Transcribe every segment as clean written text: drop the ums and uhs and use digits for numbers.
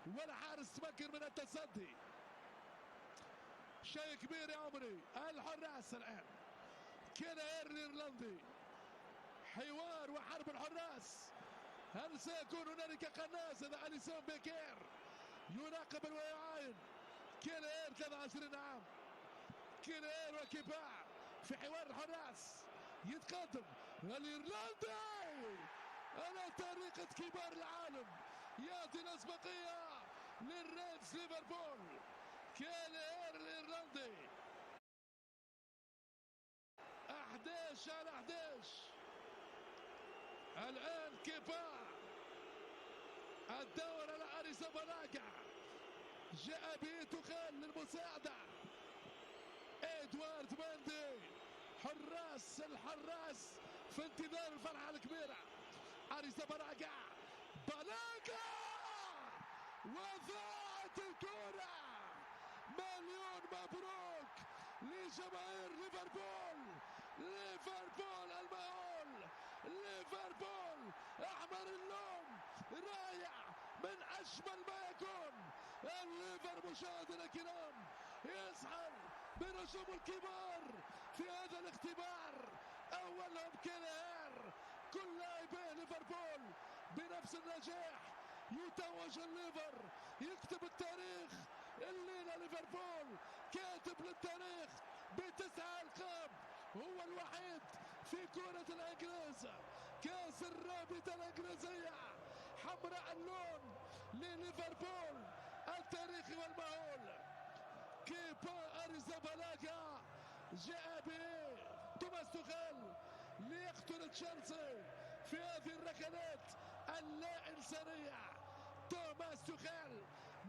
والحارس تمكن من التصدي. شيء كبير يا عمري. الحراس الآن كينير الإيرلندي، حوار وحرب الحراس. هل سيكون هنالك قناص؟ هذا أليسون بيكير يراقب ويعاين. كينير 23 عام، كينير وكيبا في حوار الحراس. يتقدم الإيرلندي على طريقة كبار العالم، يعطي الأسبقية للريدز ليفربول. كينير الإيرلندي 11 على 11. الآن كيبا الدور على أريزابالاغا، جاء به توخيل للمساعدة. إدوارد ماندي الحراس في انتظار الفرحة الكبيرة. أريزابالاغا بالاغا وضاعت الكرة. مليون مبروك لجماهير ليفربول. ليفربول المهول، ليفربول احمر اللون، رائع من اجمل ما يكون. الليفر مشاهدينا الكرام يسحر بنجوم الكبار في هذا الاختبار. اولهم كينير. كل لاعبي ليفربول بنفس النجاح. يتوج الليفر، يكتب التاريخ. الليلة ليفربول كاتب للتاريخ ب9 ألقاب، هو الوحيد في كرة الإنجليز. كأس الرابطة الإنجليزية حمراء اللون لليفربول التاريخي والمهول. كيبا أريزابالاغا جاء به توماس توخيل ليقتل تشيلسي في هذه الركلات اللا إنسانية. توماس توخيل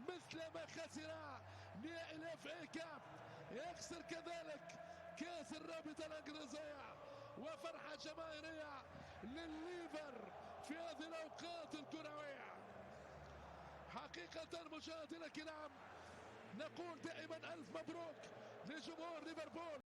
مثلما خسر نهائي الاف اي كاب يخسر كذلك كاس الرابطة الانجليزية. وفرحة جماهيرية للليفر في هذه الاوقات الكروية. حقيقة مشاهدينا الكرام نقول دائما الف مبروك لجمهور ليفربول.